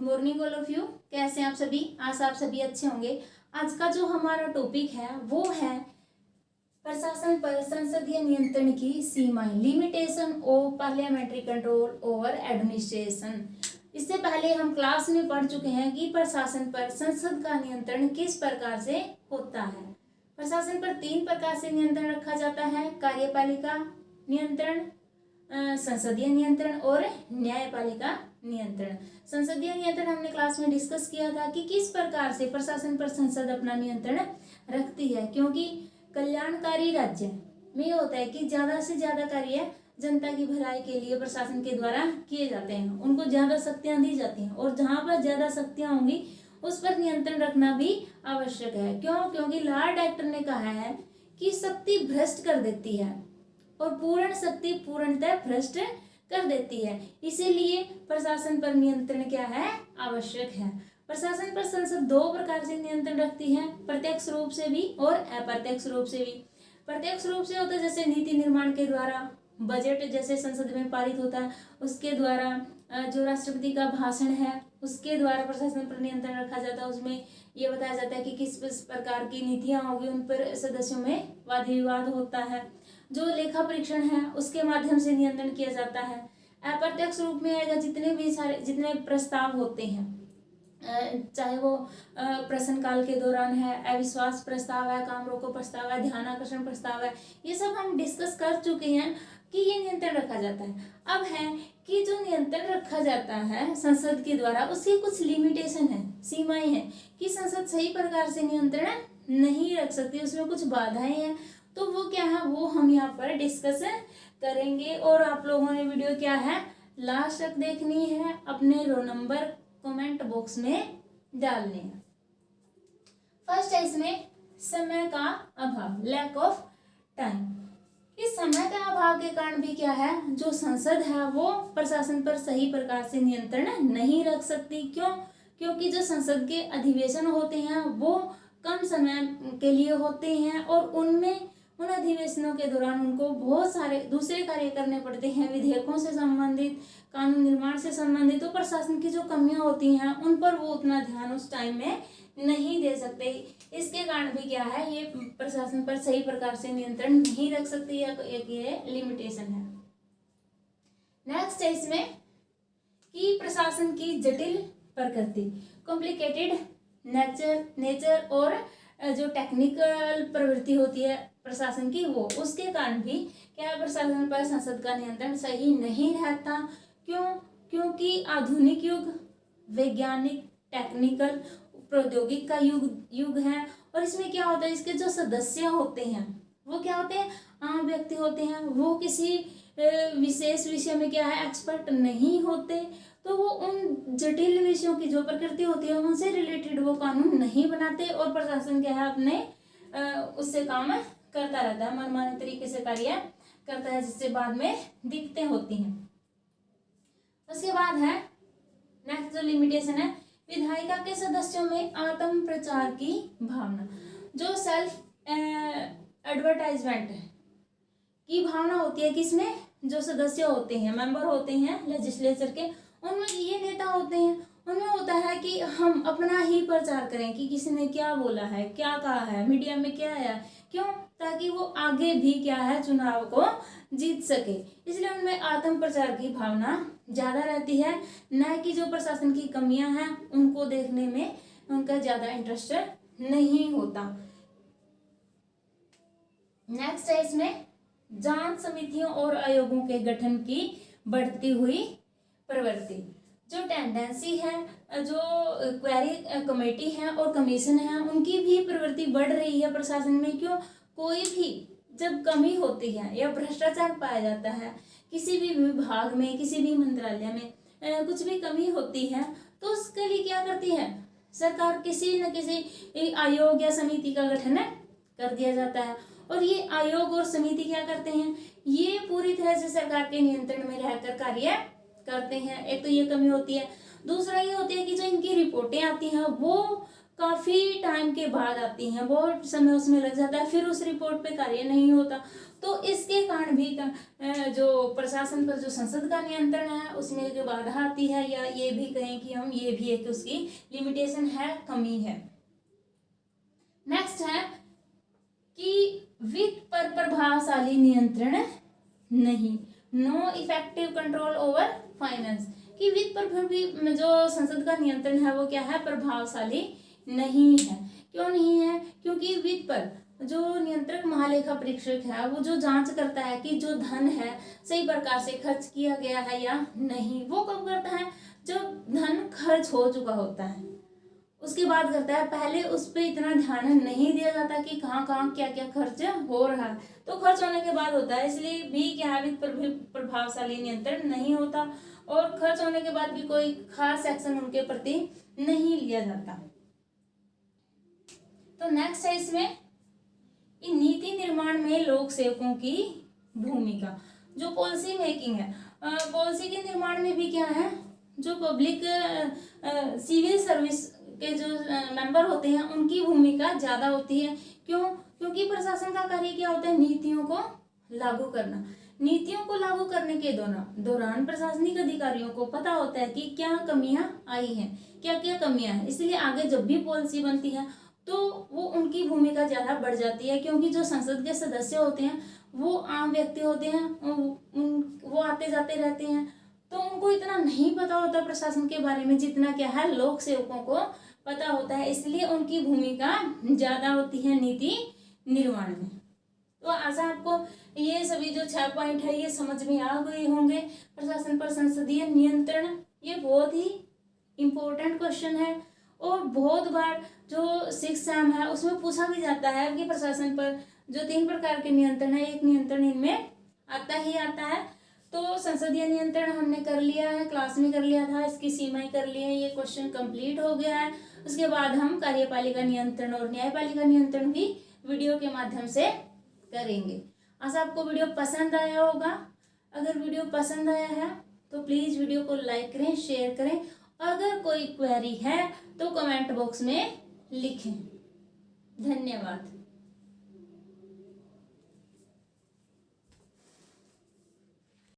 Morning all of you. कैसे हैं आप सभी? आज आप सभी अच्छे होंगे। आज का जो हमारा टॉपिक है वो है प्रशासन पर संसदीय नियंत्रण की सीमाएं, limitation of parliamentary control over administration. इससे पहले हम क्लास में पढ़ चुके हैं कि प्रशासन पर संसद का नियंत्रण किस प्रकार से होता है। प्रशासन पर 3 प्रकार से नियंत्रण रखा जाता है: कार्यपालिका नियंत्रण, संसदीय नियंत्रण और न्यायपालिका नियंत्रण। संसदीय नियंत्रण हमने क्लास में डिस्कस किया था कि किस प्रकार से प्रशासन पर संसद अपना नियंत्रण रखती है, क्योंकि कल्याणकारी राज्य में होता है कि ज्यादा से ज्यादा कार्य जनता की भलाई के लिए प्रशासन के द्वारा किए जाते हैं, उनको ज्यादा शक्तियां दी जाती हैं और जहां पर ज्यादा शक्तियां होंगी उस पर नियंत्रण रखना भी आवश्यक है। क्यों? क्योंकि लॉर्ड एक्टर ने कहा है कि शक्ति भ्रष्ट कर देती है और पूर्ण शक्ति पूर्णतः भ्रष्ट कर देती है, इसीलिए प्रशासन पर नियंत्रण क्या है? आवश्यक है। प्रशासन पर संसद 2 प्रकार से नियंत्रण रखती है, प्रत्यक्ष रूप से भी और अप्रत्यक्ष रूप से भी। प्रत्यक्ष रूप से होता है जैसे नीति निर्माण के द्वारा, बजट जैसे संसद में पारित होता है उसके द्वारा, जो राष्ट्रपति का भाषण है उसके द्वारा प्रशासन पर नियंत्रण रखा जाता है। उसमें ये बताया जाता है कि किस प्रकार की नीतियां होगी, उन पर सदस्यों में वाद विवाद होता है। जो लेखा परीक्षण है उसके माध्यम से नियंत्रण किया जाता है। अप्रत्यक्ष रूप में आएगा जितने प्रस्ताव होते हैं, चाहे वो प्रश्न काल के दौरान है, अविश्वास प्रस्ताव है, काम रोको प्रस्ताव है, ध्यानाकर्षण प्रस्ताव है, ये सब हम डिस्कस कर चुके हैं कि ये नियंत्रण रखा जाता है। अब है कि जो नियंत्रण रखा जाता है संसद के द्वारा उसकी कुछ लिमिटेशन है, सीमाएं हैं कि संसद सही प्रकार से नियंत्रण नहीं रख सकती, उसमें कुछ बाधाएं हैं। तो वो क्या है वो हम यहाँ पर डिस्कस करेंगे और आप लोगों ने वीडियो क्या है लास्ट तक देखनी है, अपने रोल नंबर कमेंट बॉक्स में डालने हैं। फर्स्ट है इसमें समय का अभाव, लैक ऑफ टाइम। इस समय का अभाव के कारण भी क्या है, जो संसद है वो प्रशासन पर सही प्रकार से नियंत्रण नहीं रख सकती। क्यों? क्योंकि जो संसद के अधिवेशन होते हैं वो कम समय के लिए होते हैं और उन अधिवेशनों के दौरान उनको बहुत सारे दूसरे कार्य करने पड़ते हैं, विधेयकों से संबंधित, कानून निर्माण से संबंधित। तो प्रशासन की जो कमियां होती हैं उन पर वो उतना ध्यान उस टाइम में नहीं दे सकते। इसके कारण भी क्या है, ये प्रशासन पर सही प्रकार से नियंत्रण नहीं रख सकती, एक ये लिमिटेशन है। नेक्स्ट है इसमें कि प्रशासन की जटिल प्रकृति, कॉम्प्लिकेटेड नेचर और जो टेक्निकल प्रवृत्ति होती है प्रशासन की वो, उसके कारण भी क्या है युग पर संसद का नियंत्रण सही नहीं रहता। क्यों? क्योंकि आधुनिक युग वैज्ञानिक टेक्निकल प्रौद्योगिक का युग है और इसमें क्या होता है, इसके जो सदस्य होते हैं वो क्या होते हैं, आम व्यक्ति होते हैं, वो किसी विशेष विषय में क्या है एक्सपर्ट नहीं होते, तो वो उन जटिल विषयों की जो प्रकृति होती है उनसे रिलेटेड वो कानून नहीं बनाते और प्रशासन क्या है अपने उससे काम करता रहता है, मनमाने तरीके से कार्य करता है, जिससे बाद में दिक्कतें होती हैं। उसके बाद है नेक्स्ट जो लिमिटेशन है, विधायिका के सदस्यों में आत्म प्रचार की भावना, जो सेल्फ एडवर्टाइजमेंट की भावना होती है, किसमें, जो सदस्य होते हैं, मेंबर होते हैं लेजिस्लेचर के, उनमें ये नेता होते हैं, उनमें होता है कि हम अपना ही प्रचार करें कि किसी ने क्या बोला है, क्या कहा है, मीडिया में क्या है, क्यों, ताकि वो आगे भी क्या है चुनाव को जीत सके। इसलिए उनमें आत्म प्रचार की भावना ज्यादा रहती है, न कि जो प्रशासन की कमियां हैं उनको देखने में उनका ज्यादा इंटरेस्ट नहीं होता। नेक्स्ट है इसमें जांच समितियों और आयोगों के गठन की बढ़ती हुई प्रवृत्ति, जो टेंडेंसी है, जो क्वेरी कमेटी है और कमीशन है उनकी भी प्रवृत्ति बढ़ रही है प्रशासन में। क्यों? कोई भी जब कमी होती है या भ्रष्टाचार पाया जाता है किसी भी विभाग में, किसी भी मंत्रालय में कुछ भी कमी होती है तो उसके लिए क्या करती है सरकार, किसी न किसी आयोग या समिति का गठन कर दिया जाता है और ये आयोग और समिति क्या करते हैं, ये पूरी तरह से सरकार के नियंत्रण में रहकर कार्य करते हैं। एक तो ये कमी होती है, दूसरा ये होती है कि जो इनकी रिपोर्टें आती हैं वो काफ़ी टाइम के बाद आती हैं, बहुत समय उसमें लग जाता है, फिर उस रिपोर्ट पे कार्य नहीं होता। तो इसके कारण भी जो प्रशासन पर जो संसद का नियंत्रण है उसमें एक बाधा आती है, या ये भी कहें कि हम ये भी एक उसकी लिमिटेशन है, कमी है। नेक्स्ट है कि वित्त पर प्रभावशाली नियंत्रण नहीं, no effective control over finance, कि वित्त पर भी जो संसद का नियंत्रण है वो क्या है, प्रभावशाली नहीं है। क्यों नहीं है? क्योंकि वित्त पर जो नियंत्रक महालेखा परीक्षक है वो जो जांच करता है कि जो धन है सही प्रकार से खर्च किया गया है या नहीं, वो कब करता है, जब धन खर्च हो चुका होता है उसके बाद करता है। पहले उस पर इतना ध्यान नहीं दिया जाता कि कहाँ कहाँ क्या क्या खर्च हो रहा है, तो खर्च होने के बाद होता है। इसलिए भी क्या है, वित्त पर भी प्रभावशाली नियंत्रण नहीं होता, और खर्च होने के बाद भी कोई खास एक्शन उनके प्रति नहीं लिया जाता। तो नेक्स्ट है इसमें नीति निर्माण में लोक सेवकों की भूमिका। जो पॉलिसी मेकिंग है, पॉलिसी के निर्माण में भी क्या है, जो पब्लिक सिविल सर्विस के जो मेंबर होते हैं उनकी भूमिका ज्यादा होती है। क्यों? क्योंकि प्रशासन का कार्य क्या होता है, नीतियों को लागू करना। नीतियों को लागू करने के दौरान प्रशासनिक अधिकारियों को पता होता है कि क्या कमियां आई हैं, क्या क्या कमियां हैं, इसलिए आगे जब भी पॉलिसी बनती है तो वो उनकी भूमिका ज्यादा बढ़ जाती है। क्योंकि जो संसद के सदस्य होते हैं वो आम व्यक्ति होते हैं, वो आते जाते रहते हैं, तो उनको इतना नहीं पता होता प्रशासन के बारे में जितना क्या है लोक सेवकों को पता होता है, इसलिए उनकी भूमिका ज्यादा होती है नीति निर्माण में। तो आशा आपको ये सभी जो 6 पॉइंट है ये समझ में आ गए होंगे। प्रशासन पर संसदीय नियंत्रण ये बहुत ही इम्पोर्टेंट क्वेश्चन है, और बहुत बार जो 6th सेम है उसमें पूछा भी जाता है कि प्रशासन पर जो 3 प्रकार के नियंत्रण है, एक नियंत्रण इनमें आता ही आता है। तो संसदीय नियंत्रण हमने कर लिया है, क्लास में कर लिया था, इसकी सीमाएं कर ली है, ये क्वेश्चन कंप्लीट हो गया है। उसके बाद हम कार्यपालिका नियंत्रण और न्यायपालिका नियंत्रण भी वीडियो के माध्यम से करेंगे। आशा आपको वीडियो पसंद आया होगा। अगर वीडियो पसंद आया है तो प्लीज वीडियो को लाइक करें, शेयर करें। अगर कोई क्वेरी है तो कमेंट बॉक्स में लिखें। धन्यवाद।